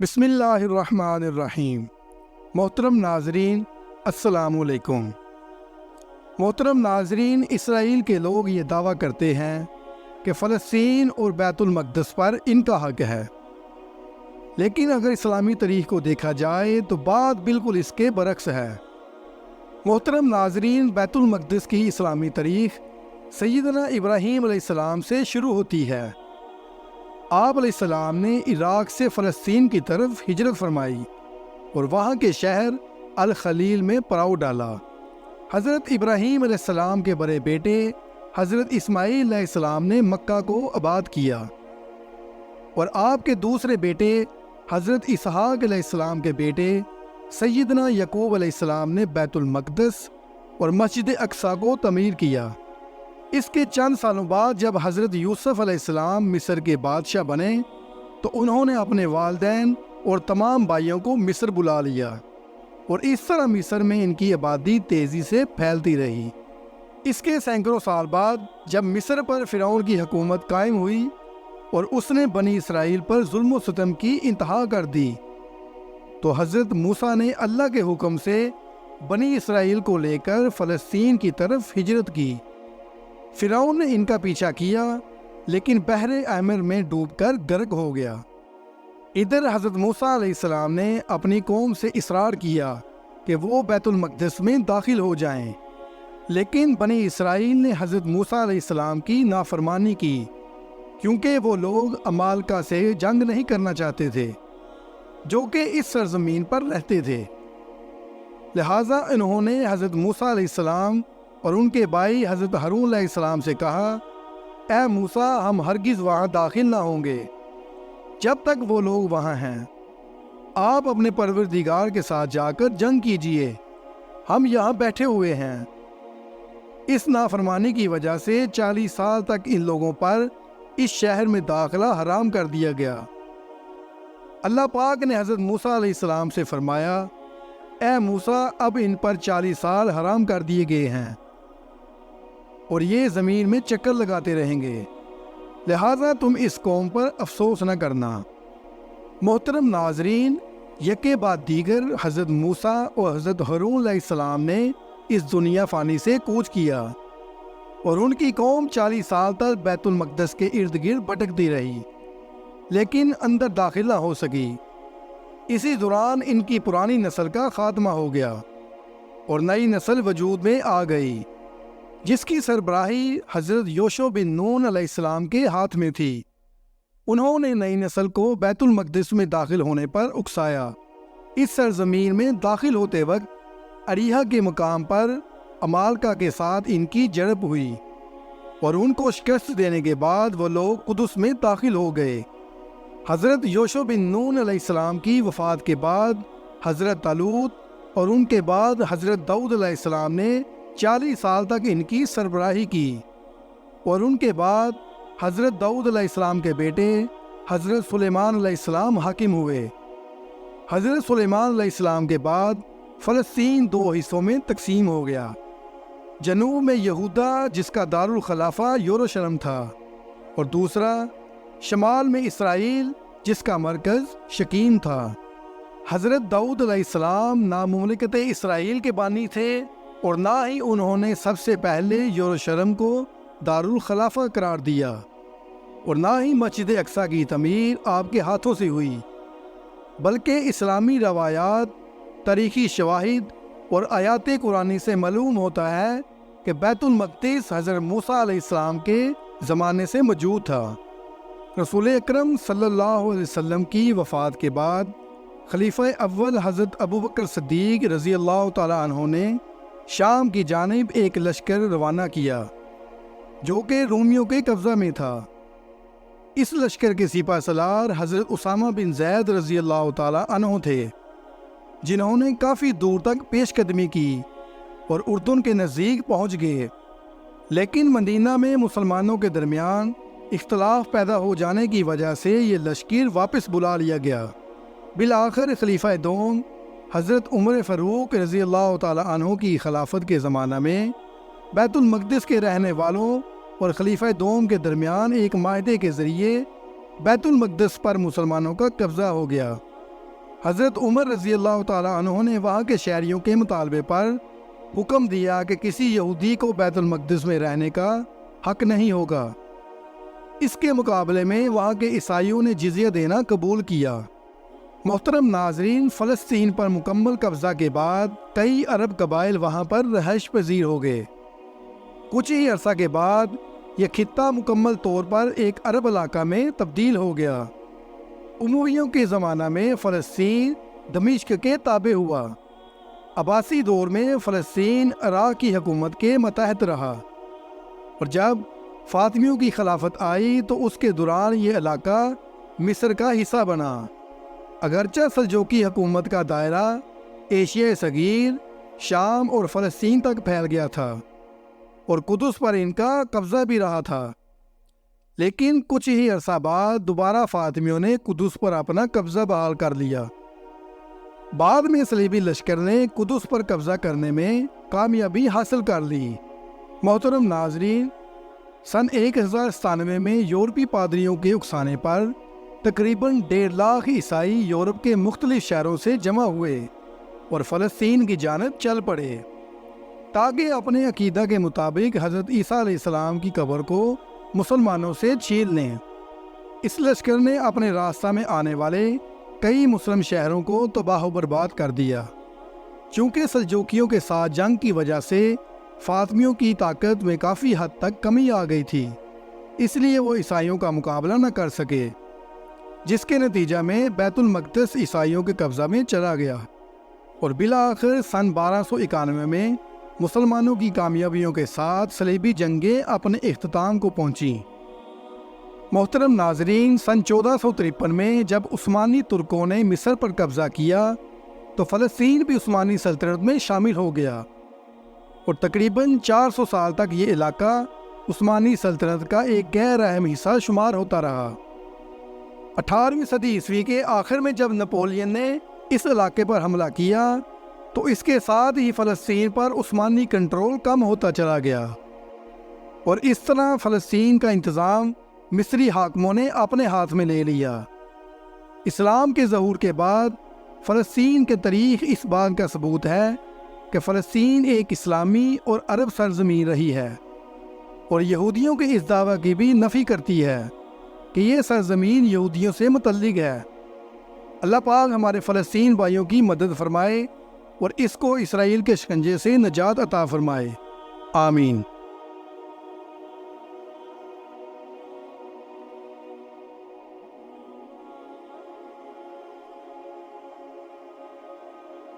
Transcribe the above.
بسم اللہ الرحمن الرحیم۔ محترم ناظرین، السلام علیکم۔ محترم ناظرین، اسرائیل کے لوگ یہ دعویٰ کرتے ہیں کہ فلسطین اور بیت المقدس پر ان کا حق ہے، لیکن اگر اسلامی تاریخ کو دیکھا جائے تو بات بالکل اس کے برعکس ہے۔ محترم ناظرین، بیت المقدس کی اسلامی تاریخ سیدنا ابراہیم علیہ السلام سے شروع ہوتی ہے۔ آپ علیہ السلام نے عراق سے فلسطین کی طرف ہجرت فرمائی اور وہاں کے شہر الخلیل میں پڑاؤ ڈالا۔ حضرت ابراہیم علیہ السلام کے بڑے بیٹے حضرت اسماعیل علیہ السلام نے مکہ کو آباد کیا اور آپ کے دوسرے بیٹے حضرت اسحاق علیہ السلام کے بیٹے سیدنا یعقوب علیہ السلام نے بیت المقدس اور مسجد اقصی کو تعمیر کیا۔ اس کے چند سالوں بعد جب حضرت یوسف علیہ السلام مصر کے بادشاہ بنے تو انہوں نے اپنے والدین اور تمام بھائیوں کو مصر بلا لیا اور اس طرح مصر میں ان کی آبادی تیزی سے پھیلتی رہی۔ اس کے سینکڑوں سال بعد جب مصر پر فرعون کی حکومت قائم ہوئی اور اس نے بنی اسرائیل پر ظلم و ستم کی انتہا کر دی تو حضرت موسیٰ نے اللہ کے حکم سے بنی اسرائیل کو لے کر فلسطین کی طرف ہجرت کی۔ فرعون نے ان کا پیچھا کیا لیکن بحر احمر میں ڈوب کر غرق ہو گیا۔ ادھر حضرت موسیٰ علیہ السلام نے اپنی قوم سے اصرار کیا کہ وہ بیت المقدس میں داخل ہو جائیں، لیکن بنی اسرائیل نے حضرت موسیٰ علیہ السلام کی نافرمانی کی کیونکہ وہ لوگ عمالقہ سے جنگ نہیں کرنا چاہتے تھے جو کہ اس سرزمین پر رہتے تھے۔ لہٰذا انہوں نے حضرت موسیٰ علیہ السلام اور ان کے بھائی حضرت ہارون علیہ السلام سے کہا، اے موسیٰ، ہم ہرگز وہاں داخل نہ ہوں گے جب تک وہ لوگ وہاں ہیں۔ آپ اپنے پروردگار کے ساتھ جا کر جنگ کیجئے، ہم یہاں بیٹھے ہوئے ہیں۔ اس نافرمانی کی وجہ سے 40 سال تک ان لوگوں پر اس شہر میں داخلہ حرام کر دیا گیا۔ اللہ پاک نے حضرت موسیٰ علیہ السلام سے فرمایا، اے موسیٰ، اب ان پر 40 سال حرام کر دیے گئے ہیں اور یہ زمین میں چکر لگاتے رہیں گے، لہٰذا تم اس قوم پر افسوس نہ کرنا۔ محترم ناظرین، یکے بعد دیگر حضرت موسیٰ اور حضرت ہارون علیہ السلام نے اس دنیا فانی سے کوچ کیا اور ان کی قوم 40 سال تک بیت المقدس کے ارد گرد بھٹکتی رہی لیکن اندر داخل نہ ہو سکی۔ اسی دوران ان کی پرانی نسل کا خاتمہ ہو گیا اور نئی نسل وجود میں آ گئی جس کی سربراہی حضرت یوشع بن نون علیہ السلام کے ہاتھ میں تھی۔ انہوں نے نئی نسل کو بیت المقدس میں داخل ہونے پر اکسایا۔ اس سرزمین میں داخل ہوتے وقت اریحا کے مقام پر عمالقہ کے ساتھ ان کی جھڑپ ہوئی اور ان کو شکست دینے کے بعد وہ لوگ قدس میں داخل ہو گئے۔ حضرت یوشع بن نون علیہ السلام کی وفات کے بعد حضرت طالوت اور ان کے بعد حضرت داؤد علیہ السلام نے 40 سال تک ان کی سربراہی کی اور ان کے بعد حضرت داؤد علیہ السلام کے بیٹے حضرت سلیمان علیہ السلام حاکم ہوئے۔ حضرت سلیمان علیہ السلام کے بعد فلسطین 2 حصوں میں تقسیم ہو گیا۔ جنوب میں یہودا جس کا دارالخلافہ یروشلم تھا اور دوسرا شمال میں اسرائیل جس کا مرکز شکیم تھا۔ حضرت داؤد علیہ السلام نہ مملکت اسرائیل کے بانی تھے اور نہ ہی انہوں نے سب سے پہلے یروشلم کو دارالخلافہ قرار دیا اور نہ ہی مسجد اقصی کی تعمیر آپ کے ہاتھوں سے ہوئی، بلکہ اسلامی روایات، تاریخی شواہد اور آیات قرآنی سے معلوم ہوتا ہے کہ بیت المقدس حضرت موسیٰ علیہ السلام کے زمانے سے موجود تھا۔ رسول اکرم صلی اللہ علیہ وسلم کی وفات کے بعد خلیفہ اول حضرت ابوبکر صدیق رضی اللہ تعالیٰ عنہ نے شام کی جانب ایک لشکر روانہ کیا جو کہ رومیوں کے قبضہ میں تھا۔ اس لشکر کے سپہ سالار حضرت اسامہ بن زید رضی اللہ تعالیٰ عنہ تھے جنہوں نے کافی دور تک پیش قدمی کی اور اردن کے نزدیک پہنچ گئے، لیکن مدینہ میں مسلمانوں کے درمیان اختلاف پیدا ہو جانے کی وجہ سے یہ لشکر واپس بلا لیا گیا۔ بالآخر خلیفہ دوم حضرت عمر فاروق رضی اللہ تعالیٰ عنہ کی خلافت کے زمانہ میں بیت المقدس کے رہنے والوں اور خلیفہ دوم کے درمیان ایک معاہدے کے ذریعے بیت المقدس پر مسلمانوں کا قبضہ ہو گیا حضرت عمر رضی اللہ تعالیٰ عنہ نے وہاں کے شہریوں کے مطالبے پر حکم دیا کہ کسی یہودی کو بیت المقدس میں رہنے کا حق نہیں ہوگا۔ اس کے مقابلے میں وہاں کے عیسائیوں نے جزیہ دینا قبول کیا۔ محترم ناظرین، فلسطین پر مکمل قبضہ کے بعد کئی عرب قبائل وہاں پر رہائش پذیر ہو گئے۔ کچھ ہی عرصہ کے بعد یہ خطہ مکمل طور پر ایک عرب علاقہ میں تبدیل ہو گیا۔ امویوں کے زمانہ میں فلسطین دمشق کے تابع ہوا۔ عباسی دور میں فلسطین عراق کی حکومت کے ماتحت رہا، اور جب فاطمیوں کی خلافت آئی تو اس کے دوران یہ علاقہ مصر کا حصہ بنا۔ اگرچہ سلجوقی حکومت کا دائرہ ایشیا صغیر، شام اور فلسطین تک پھیل گیا تھا، اور قدس پر ان کا قبضہ بھی رہا تھا، لیکن کچھ ہی عرصہ بعد دوبارہ فاطمیوں نے قدس پر اپنا قبضہ بحال کر لیا۔ بعد میں صلیبی لشکر نے قدس پر قبضہ کرنے میں کامیابی حاصل کر لی۔ محترم ناظرین، سن 1097 میں یورپی پادریوں کے اکسانے پر تقریباً 1.5 لاکھ عیسائی یورپ کے مختلف شہروں سے جمع ہوئے اور فلسطین کی جانب چل پڑے، تاکہ اپنے عقیدہ کے مطابق حضرت عیسیٰ علیہ السلام کی قبر کو مسلمانوں سے چھین لیں۔ اس لشکر نے اپنے راستہ میں آنے والے کئی مسلم شہروں کو تباہ و برباد کر دیا۔ چونکہ سلجوقیوں کے ساتھ جنگ کی وجہ سے فاطمیوں کی طاقت میں کافی حد تک کمی آ گئی تھی، اس لیے وہ عیسائیوں کا مقابلہ نہ کر سکے، جس کے نتیجہ میں بیت المقدس عیسائیوں کے قبضہ میں چلا گیا، اور بالآخر سن 1291 میں مسلمانوں کی کامیابیوں کے ساتھ صلیبی جنگیں اپنے اختتام کو پہنچیں۔ محترم ناظرین، سن 1453 میں جب عثمانی ترکوں نے مصر پر قبضہ کیا تو فلسطین بھی عثمانی سلطنت میں شامل ہو گیا، اور تقریباً 400 سال تک یہ علاقہ عثمانی سلطنت کا ایک غیر اہم حصہ شمار ہوتا رہا۔ 18ویں صدی عیسوی کے آخر میں جب نپولین نے اس علاقے پر حملہ کیا تو اس کے ساتھ ہی فلسطین پر عثمانی کنٹرول کم ہوتا چلا گیا، اور اس طرح فلسطین کا انتظام مصری حاکموں نے اپنے ہاتھ میں لے لیا۔ اسلام کے ظہور کے بعد فلسطین کے تاریخ اس بات کا ثبوت ہے کہ فلسطین ایک اسلامی اور عرب سرزمین رہی ہے، اور یہودیوں کے اس دعویٰ کی بھی نفی کرتی ہے کہ یہ سرزمین یہودیوں سے متعلق ہے۔ اللہ پاک ہمارے فلسطین بھائیوں کی مدد فرمائے اور اس کو اسرائیل کے شکنجے سے نجات عطا فرمائے، آمین۔